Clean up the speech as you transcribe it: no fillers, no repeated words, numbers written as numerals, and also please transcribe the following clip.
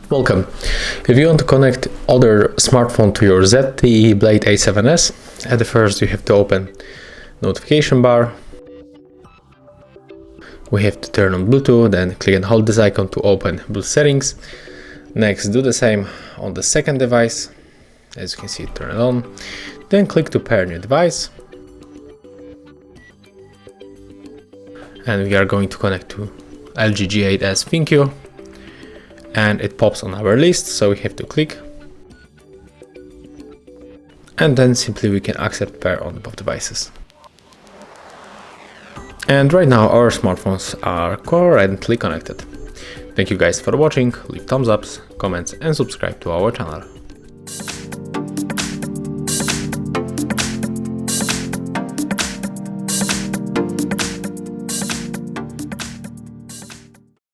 Welcome. If you want to connect other smartphone to your ZTE Blade A7s, at the first you have to open notification bar. We have to turn on Bluetooth, then click and hold this icon to open Bluetooth settings. Next, do the same on the second device. As you can see, turn it on. Then click to pair new device. And we are going to connect to LG G8s ThinQ. And it pops on our list, so we have to click. And then simply we can accept pair on both devices. And right now our smartphones are currently connected. Thank you guys for watching, leave thumbs ups, comments and subscribe to our channel.